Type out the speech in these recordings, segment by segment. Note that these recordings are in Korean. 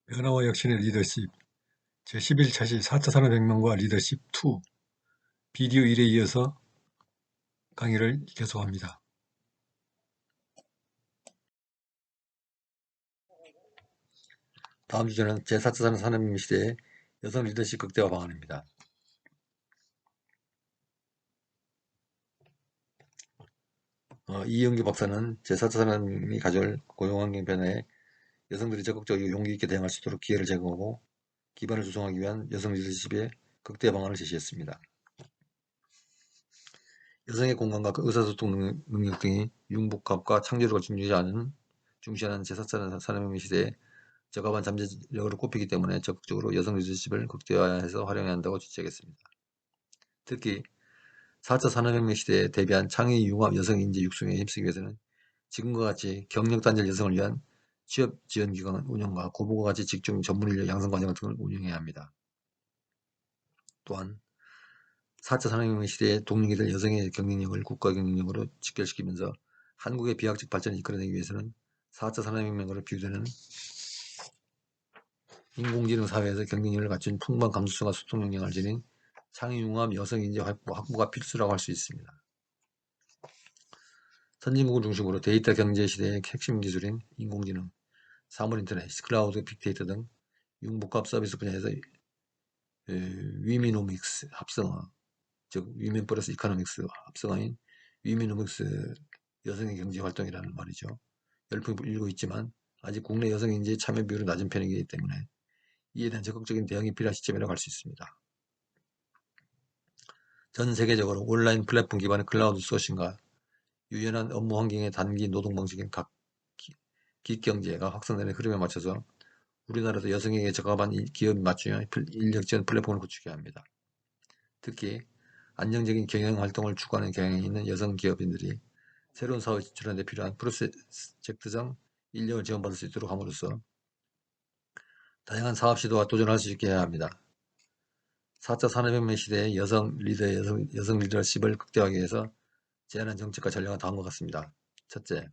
변화와 혁신의 리더십 제11차시 4차 산업혁명과 리더십 2 비디오 1에 이어서 강의를 계속합니다. 다음 주제는 제4차 산업혁명 시대의 여성 리더십 극대화 방안입니다. 이영규 박사는 제4차 산업혁명이 가져올 고용환경 변화에 여성들이 적극적이고 용기 있게 대응할 수 있도록 기회를 제공하고 기반을 조성하기 위한 여성 리더십의 극대화 방안을 제시했습니다. 여성의 공감과 의사소통 능력 등이 융복합과 창조력을 중시하는 제4차 산업혁명 시대에 적합한 잠재력으로 꼽히기 때문에 적극적으로 여성 리더십을 극대화해서 활용해야 한다고 지적했습니다. 특히 4차 산업혁명 시대에 대비한 창의 융합 여성 인재 육성에 힘쓰기 위해서는 지금과 같이 경력 단절 여성을 위한 취업 지원 기관 운영과 고부가 가치 직종 전문 인력 양성 과정 등을 운영해야 합니다. 또한 4차 산업혁명 시대에 동력이 될 여성의 경쟁력을 국가 경쟁력으로 직결시키면서 한국의 비약적 발전을 이끌어내기 위해서는 4차 산업혁명으로 비유되는 인공지능 사회에서 경쟁력을 갖춘 풍부한 감수성과 소통 역량을 지닌 창의융합 여성인재 확보가 필수라고 할 수 있습니다. 선진국을 중심으로 데이터 경제 시대의 핵심 기술인 인공지능, 사물인터넷, 클라우드, 빅데이터 등 융복합 서비스 분야에서 위미노믹스 합성어, 즉 위멘 플러스 이코노믹스 합성어인 위미노믹스 여성의 경제 활동이라는 말이죠. 열풍이 불고 있지만 아직 국내 여성 인재의 참여 비율은 낮은 편이기 때문에 이에 대한 적극적인 대응이 필요한 시점이라고 할 수 있습니다. 전 세계적으로 온라인 플랫폼 기반의 클라우드 소싱과 유연한 업무 환경의 단기 노동 방식인 기경제가 확산되는 흐름에 맞춰서 우리나라도 여성에게 적합한 기업이 맞추며 인력 지원 플랫폼을 구축해야 합니다. 특히 안정적인 경영 활동을 추구하는 경향이 있는 여성 기업인들이 새로운 사업에 진출하는 데 필요한 프로젝트상 인력을 지원받을 수 있도록 함으로써 다양한 사업 시도와 도전할 수 있게 해야 합니다. 4차 산업혁명 시대의 여성 리더십을 극대화하기 위해서 제안한 정책과 전략은 다음과 같습니다. 첫째,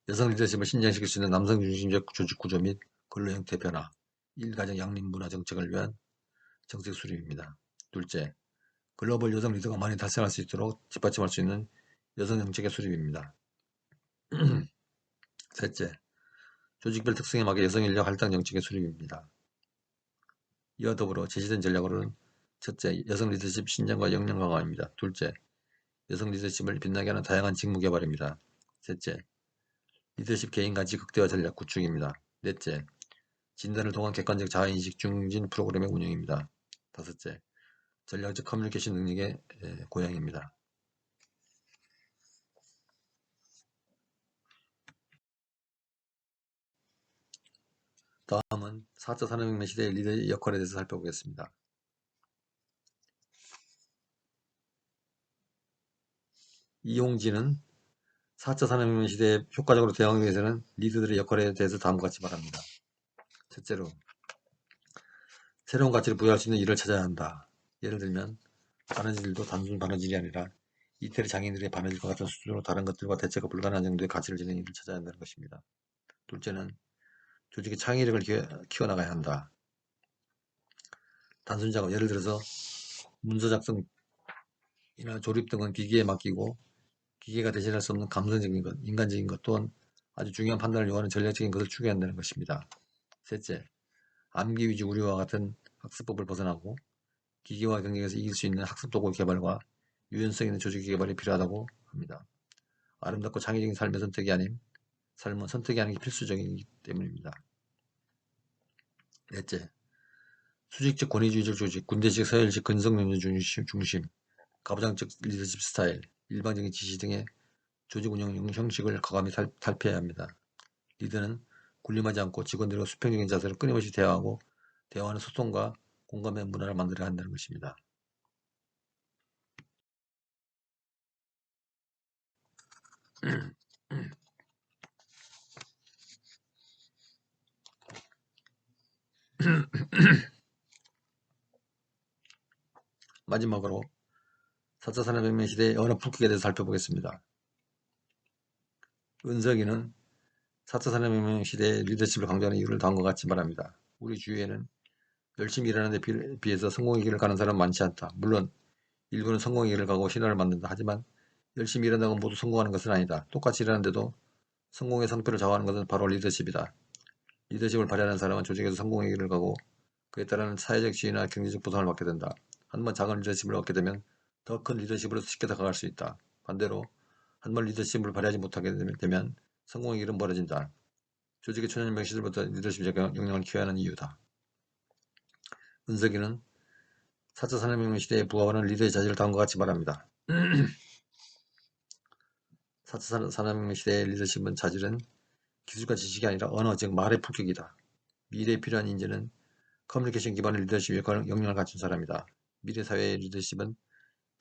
여성 리더십을 신장시킬 수 있는 남성 중심적 조직 구조 및 근로 형태 변화, 일가정 양립 문화 정책을 위한 정책 수립입니다. 둘째, 글로벌 여성 리더가 많이 달성할 수 있도록 뒷받침할 수 있는 여성 정책의 수립입니다. 셋째, 조직별 특성에 맞게 여성 인력 할당 정책의 수립입니다. 이와 더불어 제시된 전략으로는 첫째, 여성 리더십 신장과 역량 강화입니다. 둘째, 여성 리더십을 빛나게 하는 다양한 직무 개발입니다. 셋째, 리더십 개인가치 극대화 전략 구축입니다. 넷째, 진단을 통한 객관적 자아인식 중진 프로그램의 운영입니다. 다섯째, 전략적 커뮤니케이션 능력의 고양입니다. 다음은 4차 산업혁명 시대의 리더의 역할에 대해서 살펴보겠습니다. 이용진은 4차 산업혁명 시대에 효과적으로 대응하기 위해서는 리더들의 역할에 대해서 다음과 같이 말합니다. 첫째로, 새로운 가치를 부여할 수 있는 일을 찾아야 한다. 예를 들면 바느질도 단순 바느질이 아니라 이태리 장인들의 바느질과 같은 수준으로 다른 것들과 대체가 불가능한 정도의 가치를 지닌 일을 찾아야 한다는 것입니다. 둘째는 조직의 창의력을 키워나가야 한다. 단순 작업, 예를 들어서 문서 작성이나 조립 등은 기계에 맡기고 기계가 대신할 수 없는 감성적인 것, 인간적인 것 또한 아주 중요한 판단을 요하는 전략적인 것을 추구해야 한다는 것입니다. 셋째, 암기 위주 우리와 같은 학습법을 벗어나고 기계화 경쟁에서 이길 수 있는 학습 도구 개발과 유연성 있는 조직 개발이 필요하다고 합니다. 아름답고 창의적인 삶의 삶은 선택이 아닌 게 필수적이기 때문입니다. 넷째, 수직적 권위주의적 조직, 군대식 서열식 근성론자 중심, 가부장적 리더십 스타일, 일방적인 지시 등의 조직 운영 형식을 과감히 탈피해야 합니다. 리더는 군림하지 않고 직원들과 수평적인 자세로 끊임없이 대화하고 대화하는 소통과 공감의 문화를 만들어야 한다는 것입니다. 마지막으로 4차 산업혁명 시대의 언어 품격에 대해서 살펴보겠습니다. 은석이는 4차 산업혁명 시대의 리더십을 강조하는 이유를 다음과 같이 말합니다. 우리 주위에는 열심히 일하는 데 비해서 성공의 길을 가는 사람은 많지 않다. 물론 일부는 성공의 길을 가고 신화를 만든다. 하지만 열심히 일한다고 모두 성공하는 것은 아니다. 똑같이 일하는데도 성공의 상표를 좌우하는 것은 바로 리더십이다. 리더십을 발휘하는 사람은 조직에서 성공의 길을 가고 그에 따른 사회적 지위나 경제적 보상을 받게 된다. 한번 작은 리더십을 얻게 되면 더 큰 리더십으로 쉽게 다가갈 수 있다. 반대로 한번 리더십을 발휘하지 못하게 되면 성공의 길은 멀어진다. 조직의 초년명 시절부터 리더십적 역량을 키워야 하는 이유다. 은석이는 4차 산업혁명 시대에 부하하는 리더의 자질을 다음과 같이 말합니다. 4차 산업혁명 시대의 리더십은 자질은 기술과 지식이 아니라 언어, 즉 말의 품격이다. 미래에 필요한 인재는 커뮤니케이션 기반의 리더십 역량을 갖춘 사람이다. 미래 사회의 리더십은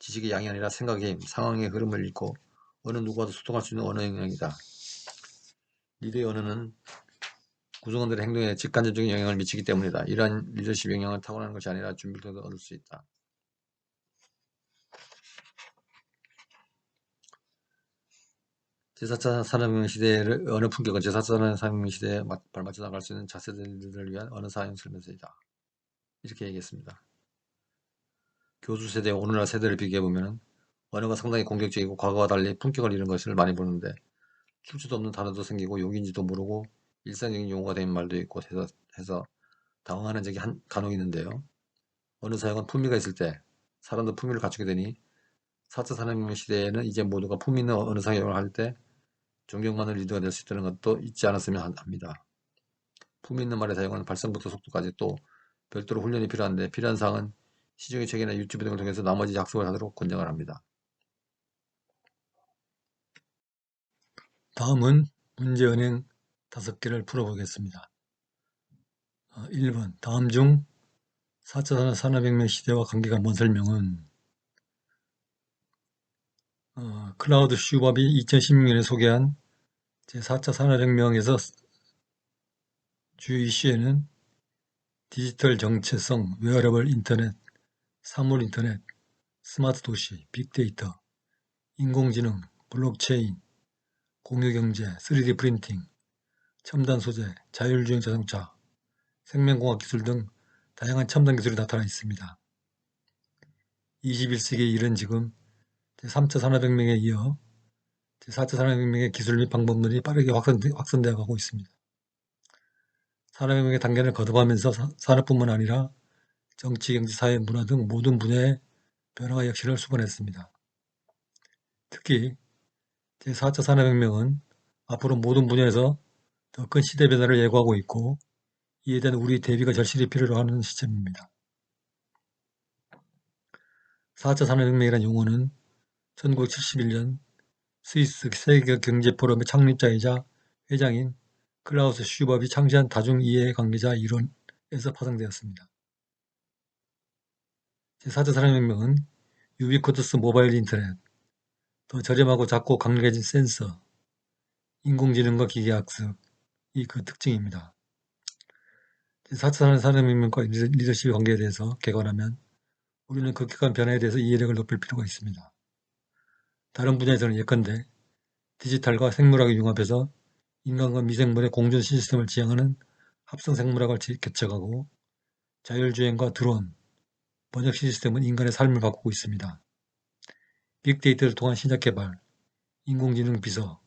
지식의 양이 아니라 생각의 힘, 상황의 흐름을 읽고 어느 누구와도 소통할 수 있는 언어 역량이다. 리더의 언어는 구성원들의 행동에 직간접적인 영향을 미치기 때문이다. 이러한 리더십 역량은 타고나는 것이 아니라 준비를 통해서 얻을 수 있다. 제4차 산업혁명 시대의 언어 품격은 제4차 산업혁명 시대에 발맞춰 나갈 수 있는 차세대들을 위한 언어 사용 설명서이다. 이렇게 얘기했습니다. 교수 세대와 오늘날 세대를 비교해보면 언어가 상당히 공격적이고 과거와 달리 품격을 잃은 것을 많이 보는데 출처도 없는 단어도 생기고 욕인지도 모르고 일상적인 용어가 된 말도 있고 해서 당황하는 적이 간혹 있는데요. 언어 사용은 품위가 있을 때 사람도 품위를 갖추게 되니 4차 산업혁명 시대에는 이제 모두가 품위 있는 언어 사용을 할 때 존경받는 리더가 될 수 있다는 것도 잊지 않았으면 합니다. 품위 있는 말의 사용은 발성부터 속도까지 또 별도로 훈련이 필요한데 필요한 사항은 시중의 책이나 유튜브 등을 통해서 나머지 학습을 하도록 권장을 합니다. 다음은 문제은행 5개를 풀어보겠습니다. 1번 다음 중 4차 산업혁명 시대와 관계가 먼 설명은 클라우드 슈밥이 2016년에 소개한 제4차 산업혁명에서 주요 이슈에는 디지털 정체성, 웨어러블 인터넷, 사물 인터넷, 스마트 도시, 빅데이터, 인공지능, 블록체인, 공유경제, 3D 프린팅, 첨단 소재, 자율주행 자동차, 생명공학 기술 등 다양한 첨단 기술이 나타나 있습니다. 21세기에 이른 지금 제3차 산업혁명에 이어 제4차 산업혁명의 기술 및 방법론이 빠르게 확산되어 가고 있습니다. 산업혁명의 단계를 거듭하면서 산업뿐만 아니라 정치, 경제, 사회, 문화 등 모든 분야의 변화와 혁신을 수반했습니다. 특히 제4차 산업혁명은 앞으로 모든 분야에서 더 큰 시대 변화를 예고하고 있고 이에 대한 우리 대비가 절실히 필요로 하는 시점입니다. 4차 산업혁명이라는 용어는 1971년 스위스 세계경제포럼의 창립자이자 회장인 클라우스 슈밥이 창시한 다중이해관계자 이론에서 파생되었습니다. 제4차 산업혁명은 유비쿼터스 모바일 인터넷, 더 저렴하고 작고 강력해진 센서, 인공지능과 기계학습이 그 특징입니다. 제4차 산업혁명과 리더십의 관계에 대해서 개관하면 우리는 급격한 변화에 대해서 이해력을 높일 필요가 있습니다. 다른 분야에서는 예컨대 디지털과 생물학을 융합해서 인간과 미생물의 공존 시스템을 지향하는 합성생물학을 개척하고 자율주행과 드론, 번역 시스템은 인간의 삶을 바꾸고 있습니다. 빅데이터를 통한 신약개발, 인공지능 비서,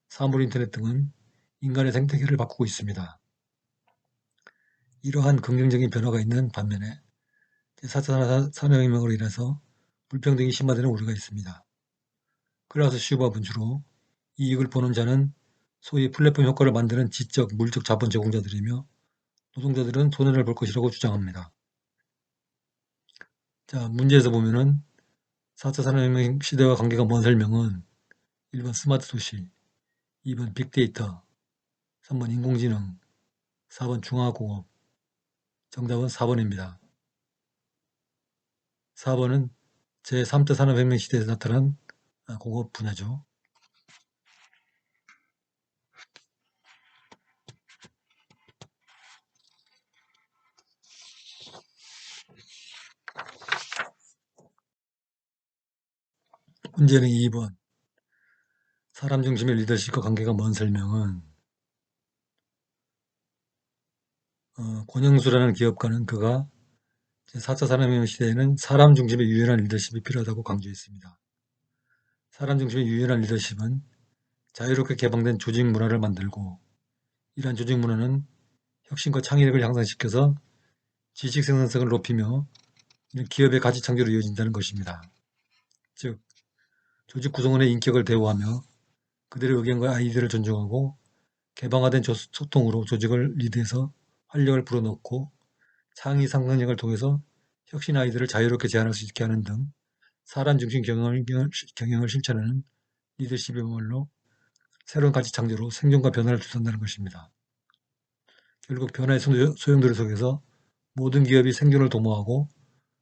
사물인터넷 등은 인간의 생태계를 바꾸고 있습니다. 이러한 긍정적인 변화가 있는 반면에 제4차 산업혁명으로 인해서 불평등이 심화되는 우려가 있습니다. 클라우스 슈밥은 주로 이익을 보는 자는 소위 플랫폼 효과를 만드는 지적, 물적 자본 제공자들이며 노동자들은 손해를 볼 것이라고 주장합니다. 자, 문제에서 보면은 4차 산업혁명 시대와 관계가 먼 설명은 1번 스마트 도시, 2번 빅데이터, 3번 인공지능, 4번 중화공업. 정답은 4번입니다. 4번은 제3차 산업혁명 시대에서 나타난 공업 분야죠. 문제는 2번. 사람 중심의 리더십과 관계가 먼 설명은 권영수라는 기업가는 그가 제4차 산업혁명 시대에는 사람 중심의 유연한 리더십이 필요하다고 강조했습니다. 사람 중심의 유연한 리더십은 자유롭게 개방된 조직 문화를 만들고 이러한 조직 문화는 혁신과 창의력을 향상시켜서 지식 생산성을 높이며 기업의 가치 창조로 이어진다는 것입니다. 즉, 조직 구성원의 인격을 대우하며 그들의 의견과 아이디어를 존중하고 개방화된 소통으로 조직을 리드해서 활력을 불어넣고 창의 상상력을 통해서 혁신 아이디어를 자유롭게 제안할 수 있게 하는 등 사람 중심 경영을 실천하는 리더십이야말로 새로운 가치 창조로 생존과 변화를 주선한다는 것입니다. 결국 변화의 소용돌이 속에서 모든 기업이 생존을 도모하고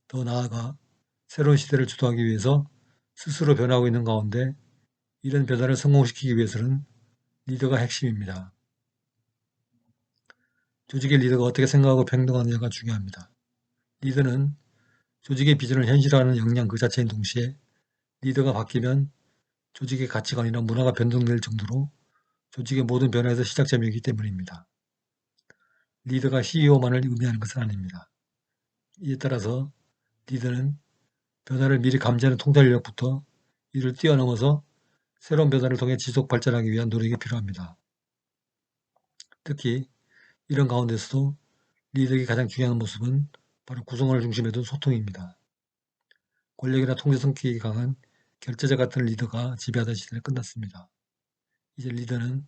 더 나아가 새로운 시대를 주도하기 위해서 스스로 변화하고 있는 가운데 이런 변화를 성공시키기 위해서는 리더가 핵심입니다. 조직의 리더가 어떻게 생각하고 행동하느냐가 중요합니다. 리더는 조직의 비전을 현실화하는 역량 그 자체인 동시에 리더가 바뀌면 조직의 가치관이나 문화가 변동될 정도로 조직의 모든 변화에서 시작점이기 때문입니다. 리더가 CEO만을 의미하는 것은 아닙니다. 이에 따라서 리더는 변화를 미리 감지하는 통찰력부터 이를 뛰어넘어서 새로운 변화를 통해 지속 발전하기 위한 노력이 필요합니다. 특히 이런 가운데서도 리더에게 가장 중요한 모습은 바로 구성원을 중심에 둔 소통입니다. 권력이나 통제 성격이 강한 결제자 같은 리더가 지배하던 시대는 끝났습니다. 이제 리더는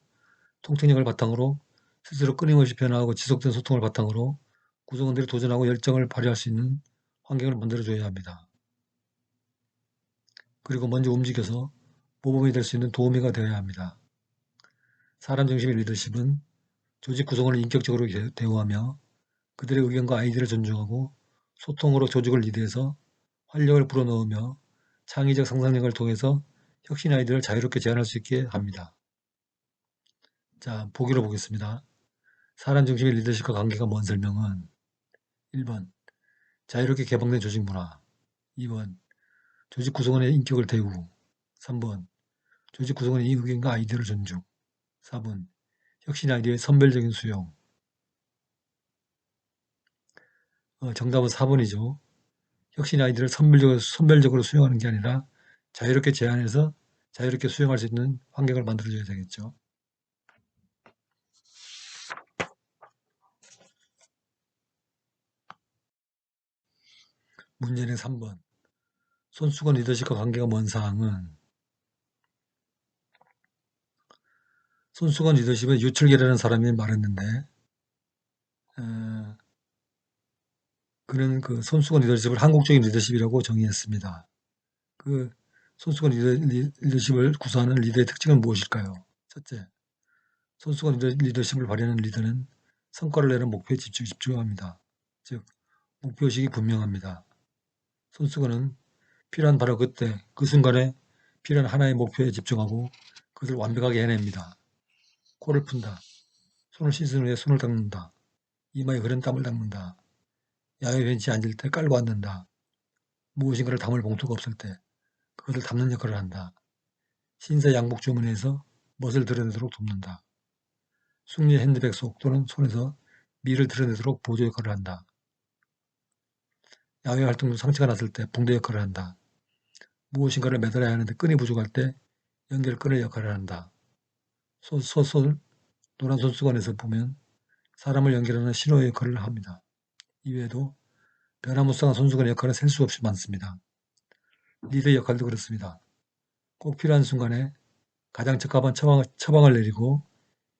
통찰력을 바탕으로 스스로 끊임없이 변화하고 지속된 소통을 바탕으로 구성원들이 도전하고 열정을 발휘할 수 있는 환경을 만들어줘야 합니다. 그리고 먼저 움직여서 모범이 될 수 있는 도우미가 되어야 합니다. 사람 중심의 리더십은 조직 구성원을 인격적으로 대우하며 그들의 의견과 아이디어를 존중하고 소통으로 조직을 리드해서 활력을 불어넣으며 창의적 상상력을 통해서 혁신 아이디어를 자유롭게 제안할 수 있게 합니다. 자, 보기로 보겠습니다. 사람 중심의 리더십과 관계가 먼 설명은 1번 자유롭게 개방된 조직 문화, 2번 조직 구성원의 인격을 대우, 3번 조직 구성원의 의견과 아이디어를 존중, 4번 혁신 아이디어의 선별적인 수용. 정답은 4번이죠. 혁신 아이디어를 선별적으로 수용하는 게 아니라 자유롭게 제안해서 자유롭게 수용할 수 있는 환경을 만들어줘야 되겠죠. 문제는 3번. 손수건 리더십과 관계가 먼 사항은 손수건 리더십은 유철기라는 사람이 말했는데 그는 그 손수건 리더십을 한국적인 리더십이라고 정의했습니다. 그 손수건 리더십을 구사하는 리더의 특징은 무엇일까요? 첫째, 손수건 리더십을 발휘하는 리더는 성과를 내는 목표에 집중합니다. 즉, 목표의식이 분명합니다. 손수건은 필요한 바로 그때, 그 순간에 필요한 하나의 목표에 집중하고 그것을 완벽하게 해냅니다. 코를 푼다. 손을 씻은 후에 손을 닦는다. 이마에 흐른 땀을 닦는다. 야외 벤치에 앉을 때 깔고 앉는다. 무엇인가를 담을 봉투가 없을 때 그것을 담는 역할을 한다. 신세 양복 주머니에서 멋을 드러내도록 돕는다. 숙녀 핸드백 속 또는 손에서 미를 드러내도록 보조 역할을 한다. 야외 활동 중 상처가 났을 때 붕대 역할을 한다. 무엇인가를 매달아야 하는데 끈이 부족할 때 연결끈의 역할을 한다. 노란 손수건에서 보면 사람을 연결하는 신호의 역할을 합니다. 이외에도 변화무쌍한 손수건의 역할은 셀 수 없이 많습니다. 리더의 역할도 그렇습니다. 꼭 필요한 순간에 가장 적합한 처방을 내리고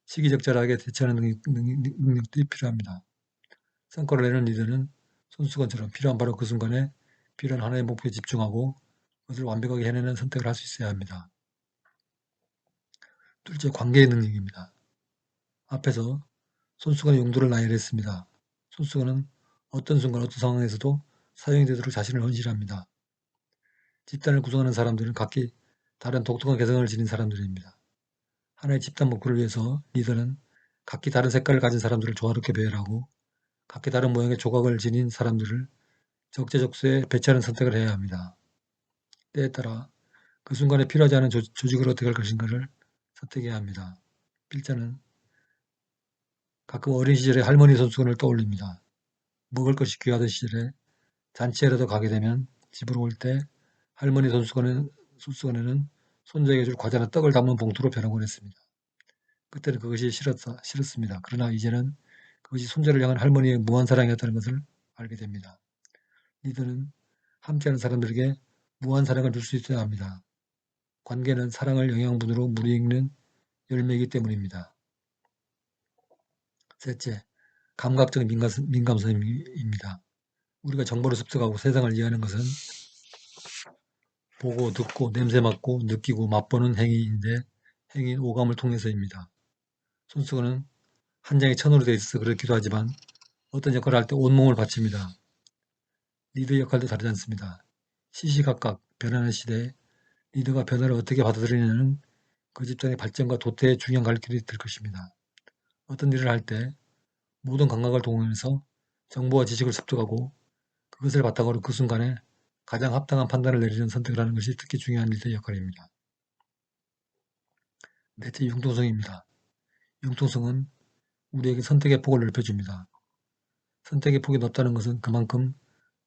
시기적절하게 대처하는 능력도 필요합니다. 성과를 내는 리더는 손수건처럼 필요한 바로 그 순간에 필요한 하나의 목표에 집중하고 그것을 완벽하게 해내는 선택을 할 수 있어야 합니다. 둘째, 관계의 능력입니다. 앞에서 손수건의 용도를 나열했습니다. 손수건은 어떤 순간 어떤 상황에서도 사용이 되도록 자신을 헌신합니다. 집단을 구성하는 사람들은 각기 다른 독특한 개성을 지닌 사람들입니다. 하나의 집단 목표를 위해서 리더는 각기 다른 색깔을 가진 사람들을 조화롭게 배열하고 각기 다른 모양의 조각을 지닌 사람들을 적재적소에 배치하는 선택을 해야 합니다. 때에 따라 그 순간에 필요하지 않은 조직을 어떻게 할 것인가를 선택해야 합니다. 필자는 가끔 어린 시절의 할머니 손수건을 떠올립니다. 먹을 것이 귀하던 시절에 잔치에라도 가게 되면 집으로 올 때 할머니 손수건에는 손자에게 줄 과자나 떡을 담은 봉투로 변하곤 했습니다. 그때는 그것이 싫었습니다. 그러나 이제는 그것이 손자를 향한 할머니의 무한 사랑이었다는 것을 알게 됩니다. 리더는 함께하는 사람들에게 무한 사랑을 줄 수 있어야 합니다. 관계는 사랑을 영양분으로 무르익는 열매이기 때문입니다. 셋째, 감각적 민감성입니다. 우리가 정보를 습득하고 세상을 이해하는 것은 보고, 듣고, 냄새 맡고, 느끼고, 맛보는 행위인데 행위인 오감을 통해서입니다. 손수건은 한 장의 천으로 되어 있어서 그렇기도 하지만 어떤 역할을 할 때 온몸을 바칩니다. 리더의 역할도 다르지 않습니다. 시시각각 변하는 시대에 리더가 변화를 어떻게 받아들이느냐는 그 집단의 발전과 도태의 중요한 갈길이 될 것입니다. 어떤 일을 할 때 모든 감각을 동원해서 정보와 지식을 습득하고 그것을 바탕으로 그 순간에 가장 합당한 판단을 내리는 선택을 하는 것이 특히 중요한 리더의 역할입니다. 넷째, 융통성입니다. 융통성은 우리에게 선택의 폭을 넓혀줍니다. 선택의 폭이 넓다는 것은 그만큼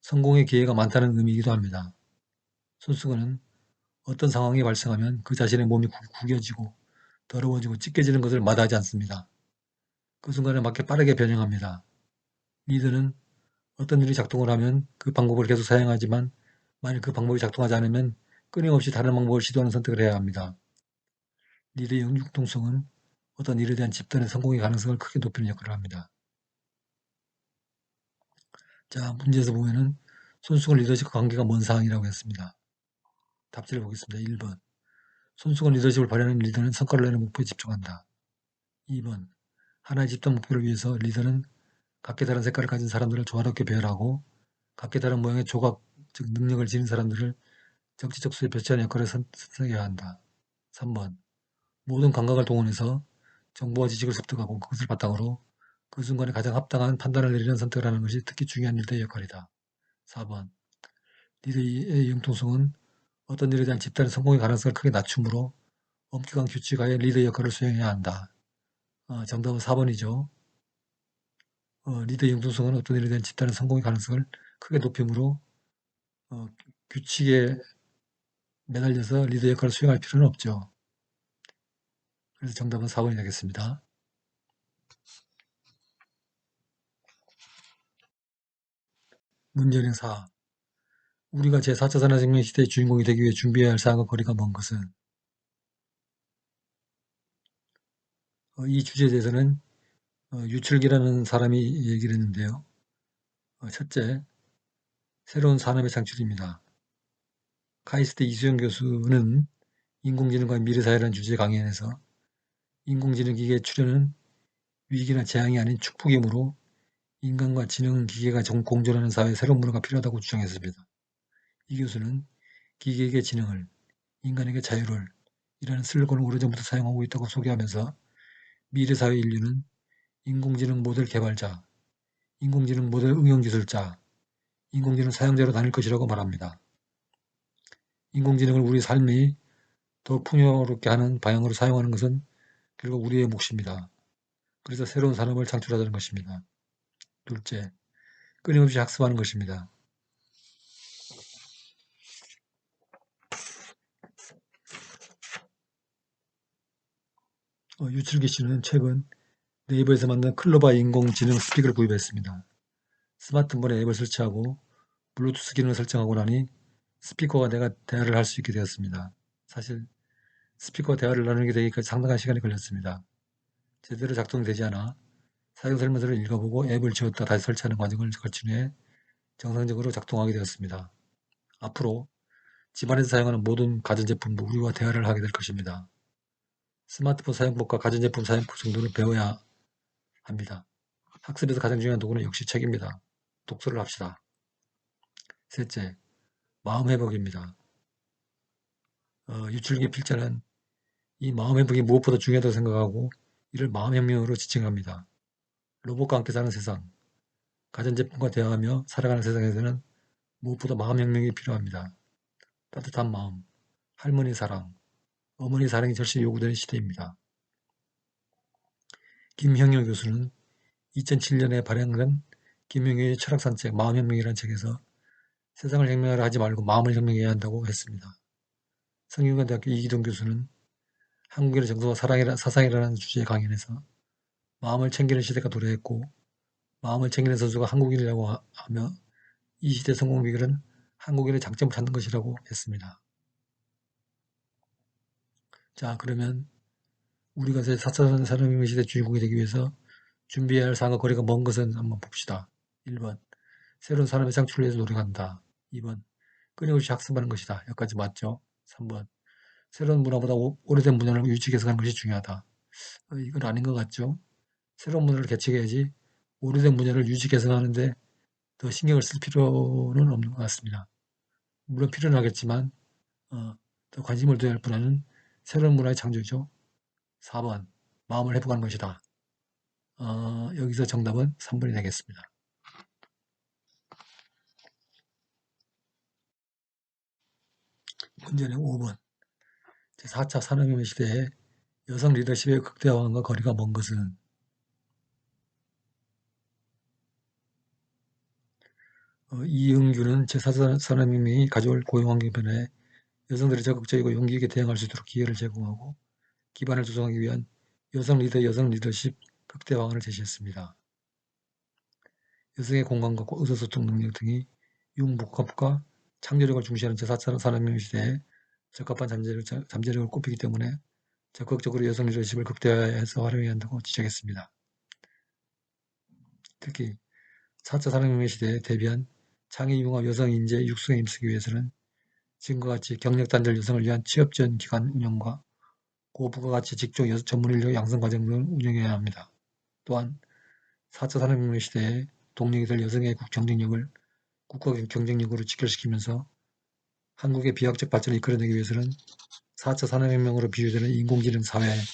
성공의 기회가 많다는 의미이기도 합니다. 손수건은 어떤 상황이 발생하면 그 자신의 몸이 구겨지고 더러워지고 찢겨지는 것을 마다하지 않습니다. 그 순간에 맞게 빠르게 변형합니다. 리더는 어떤 일이 작동을 하면 그 방법을 계속 사용하지만 만일 그 방법이 작동하지 않으면 끊임없이 다른 방법을 시도하는 선택을 해야 합니다. 리더의 융통성은 어떤 일에 대한 집단의 성공의 가능성을 크게 높이는 역할을 합니다. 자, 문제에서 보면은 손수건 리더십과 관계가 먼 사항이라고 했습니다. 답지를 보겠습니다. 1번. 손수건 리더십을 발휘하는 리더는 성과를 내는 목표에 집중한다. 2번. 하나의 집단 목표를 위해서 리더는 각기 다른 색깔을 가진 사람들을 조화롭게 배열하고 각기 다른 모양의 조각, 즉 능력을 지닌 사람들을 적지적소에 배치하는 역할을 선택해야 한다. 3번. 모든 감각을 동원해서 정보와 지식을 습득하고 그것을 바탕으로 그 순간에 가장 합당한 판단을 내리는 선택을 하는 것이 특히 중요한 리더의 역할이다. 4번. 리더의 융통성은 어떤 일에 대한 집단의 성공의 가능성을 크게 낮추므로 엄격한 규칙하에 리더의 역할을 수행해야 한다. 정답은 4번이죠. 리더의 융통성은 어떤 일에 대한 집단의 성공의 가능성을 크게 높이므로 어, 규칙에 매달려서 리더 역할을 수행할 필요는 없죠. 그래서 정답은 4번이 되겠습니다. 문제는 4. 우리가 제4차 산업혁명 시대의 주인공이 되기 위해 준비해야 할 사항과 거리가 먼 것은? 이 주제에 대해서는 유출기라는 사람이 얘기를 했는데요. 첫째, 새로운 산업의 창출입니다. 카이스트 이수영 교수는 인공지능과 미래사회라는 주제 강연에서 인공지능 기계의 출현은 위기나 재앙이 아닌 축복이므로 인간과 지능 기계가 공존하는 사회에 새로운 문화가 필요하다고 주장했습니다. 이 교수는 기계에게 지능을, 인간에게 자유를 이라는 슬로건을 오래전부터 사용하고 있다고 소개하면서 미래사회 인류는 인공지능 모델 개발자, 인공지능 모델 응용기술자, 인공지능 사용자로 나뉠 것이라고 말합니다. 인공지능을 우리 삶이 더 풍요롭게 하는 방향으로 사용하는 것은 결국 우리의 몫입니다. 그래서 새로운 산업을 창출하자는 것입니다. 둘째, 끊임없이 학습하는 것입니다. 유출기 씨는 최근 네이버에서 만든 클로바 인공지능 스픽을 구입했습니다. 스마트폰에 앱을 설치하고 블루투스 기능을 설정하고 나니 스피커와 내가 대화를 할 수 있게 되었습니다. 사실 스피커와 대화를 나누게 되기까지 상당한 시간이 걸렸습니다. 제대로 작동되지 않아 사용 설명서를 읽어보고 앱을 지웠다 다시 설치하는 과정을 거친 후에 정상적으로 작동하게 되었습니다. 앞으로 집안에서 사용하는 모든 가전제품도 우리와 대화를 하게 될 것입니다. 스마트폰 사용법과 가전제품 사용법 정도는 배워야 합니다. 학습에서 가장 중요한 도구는 역시 책입니다. 독서를 합시다. 셋째, 마음 회복입니다. 유출기 필자는 이 마음 회복이 무엇보다 중요하다고 생각하고 이를 마음혁명으로 지칭합니다. 로봇과 함께 사는 세상, 가전제품과 대화하며 살아가는 세상에서는 무엇보다 마음혁명이 필요합니다. 따뜻한 마음, 할머니 사랑, 어머니 사랑이 절실히 요구되는 시대입니다. 김형효 교수는 2007년에 발행된 김형효의 철학산책 마음혁명이라는 책에서 세상을 혁명하려 하지 말고 마음을 혁명해야 한다고 했습니다. 성균관대학교 이기동 교수는 한국인의 정서와 사상이라는 주제의 강연에서 마음을 챙기는 시대가 도래했고 마음을 챙기는 선수가 한국인이라고 하며 이 시대 성공 비결은 한국인의 장점을 찾는 것이라고 했습니다. 자, 그러면 우리가 4차 산업혁명 시대 주인공이 되기 위해서 준비해야 할 상황과 거리가 먼 것은 한번 봅시다. 1번, 새로운 산업의 창출을 위해서 노력한다. 2번, 끊임없이 학습하는 것이다. 여기까지 맞죠? 3번, 새로운 문화보다 오래된 문화를 유지 개선하는 것이 중요하다. 이건 아닌 것 같죠? 새로운 문화를 개척해야지 오래된 문화를 유지 개선하는데 더 신경을 쓸 필요는 없는 것 같습니다. 물론 필요는 하겠지만 더 관심을 둬야 할 분야는 새로운 문화의 창조죠. 4번, 마음을 회복하는 것이다. 여기서 정답은 3번이 되겠습니다. 문제는 5번. 제4차 산업혁명 시대에 여성 리더십의 극대화와 거리가 먼 것은 이응규는 제4차 산업혁명이 가져올 고용환경 변화에 여성들이 적극적이고 용기 있게 대응할 수 있도록 기회를 제공하고 기반을 조성하기 위한 여성 리더십 극대화안을 제시했습니다. 여성의 공감과 의사소통 능력 등이 융복합과 창조력을 중시하는 제4차 산업혁명 시대에 적합한 잠재력을 꼽히기 때문에 적극적으로 여성 리더십을 극대화해서 활용해야 한다고 지적했습니다. 특히 4차 산업혁명 시대에 대비한 창의융합 여성 인재 육성에 힘쓰기 위해서는 지금과 같이 경력 단절 여성을 위한 취업 지원 기관 운영과 고부가 가치 직종 전문 인력 양성 과정 등을 운영해야 합니다. 또한 4차 산업혁명 시대에 동력이 될 여성의 경쟁력을 국가 경쟁력으로 직결시키면서 한국의 비약적 발전을 이끌어내기 위해서는 4차 산업혁명으로 비유되는 인공지능 사회에서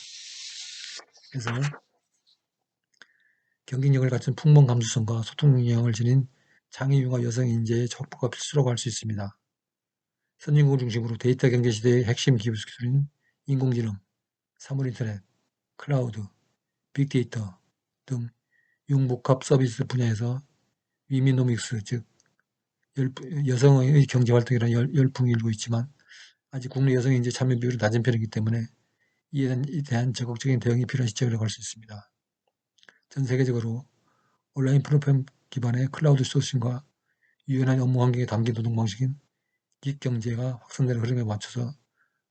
경쟁력을 갖춘 풍문 감수성과 소통 능력을 지닌 창의융합 여성 인재의 촉구가 필수라고 할 수 있습니다. 선진국을 중심으로 데이터 경제 시대의 핵심 기술인 인공지능, 사물인터넷, 클라우드, 빅데이터 등 융복합 서비스 분야에서 위미노믹스, 즉 여성의 경제활동이라는 열풍이 일고 있지만 아직 국내 여성 인재 참여 비율이 낮은 편이기 때문에 이에 대한 적극적인 대응이 필요한 시점이라고 할 수 있습니다. 전 세계적으로 온라인 플랫폼 기반의 클라우드 소싱과 유연한 업무 환경에 담긴 노동 방식인 기경제가 확산되는 흐름에 맞춰서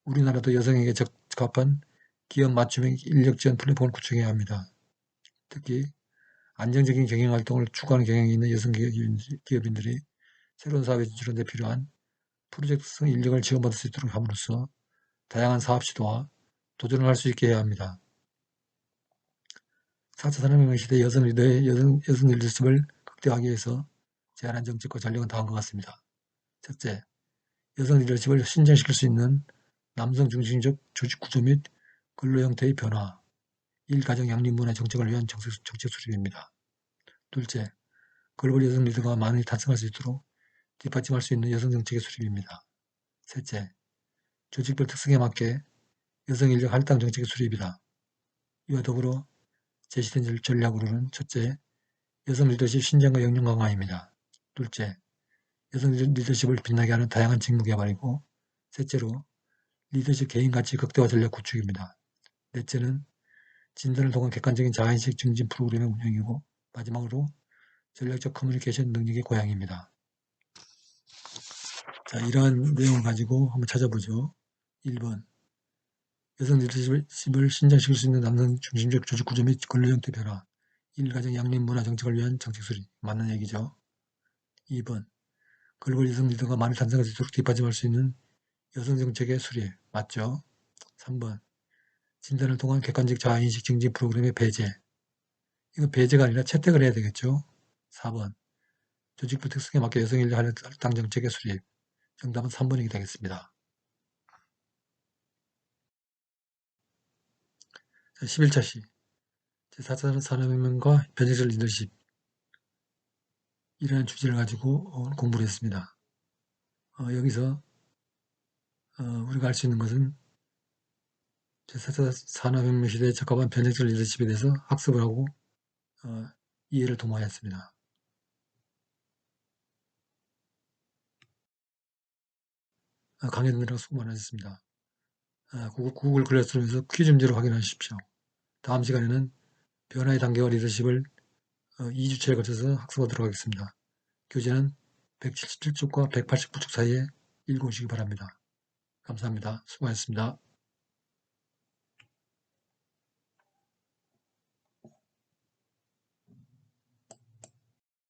우리나라도 여성에게 적합한 기업 맞춤형 인력 지원 플랫폼을 구축해야 합니다. 특히 안정적인 경영활동을 추구하는 경향이 있는 여성 기업인들이 새로운 사업에 진출하는 데 필요한 프로젝트성 인력을 지원받을 수 있도록 함으로써 다양한 사업 시도와 도전을 할 수 있게 해야 합니다. 4차 산업혁명 시대 여성 리더십을 극대화하기 위해서 제안한 정책과 전략은 다음과 같습니다. 첫째, 여성 리더십을 신장시킬 수 있는 남성 중심적 조직 구조 및 근로 형태의 변화, 일가정 양립문화 정책을 위한 정책 수립입니다. 둘째, 글로벌 여성 리더가 많이 탄생할 수 있도록 뒷받침할 수 있는 여성 정책의 수립입니다. 셋째, 조직별 특성에 맞게 여성 인력 할당 정책의 수립이다. 이와 더불어 제시된 전략으로는 첫째, 여성 리더십 신장과 역량 강화입니다. 둘째, 여성 리더십을 빛나게 하는 다양한 직무 개발이고 셋째로 리더십 개인 가치 극대화 전략 구축입니다. 넷째는 진단을 통한 객관적인 자아인식 증진 프로그램의 운영이고 마지막으로 전략적 커뮤니케이션 능력의 고양입니다. 자, 이러한 내용을 가지고 한번 찾아보죠. 1번. 여성 리더십을 신장시킬 수 있는 남성 중심적 조직 구조 및 권력 형태 변화. 일가정 양립 문화 정책을 위한 정책 수립. 맞는 얘기죠. 2번. 글로벌 여성 리더가 많이 탄생할 수 있도록 뒷받침할 수 있는 여성 정책의 수립. 맞죠. 3번. 진단을 통한 객관적 자아인식 증진 프로그램의 배제. 이거 배제가 아니라 채택을 해야 되겠죠. 4번. 조직부 특성에 맞게 여성 인력 할당 정책의 수립. 정답은 3번이 되겠습니다. 11차 시. 제4차 산업혁명과 변혁적 리더십. 이라는 주제를 가지고 공부를 했습니다. 여기서 우리가 알 수 있는 것은 제4차 산업혁명 시대에 적합한 변혁적 리더십에 대해서 학습을 하고 이해를 도모하였습니다. 강의 듣느라고 수고 많으셨습니다. 구글 클래스룸에서 퀴즈 문제로 확인하십시오. 다음 시간에는 변화의 단계와 리더십을 2주차에 걸쳐서 학습하도록 하겠습니다. 교재는 177쪽과 189쪽 사이에 읽어오시기 바랍니다. 감사합니다. 수고하셨습니다.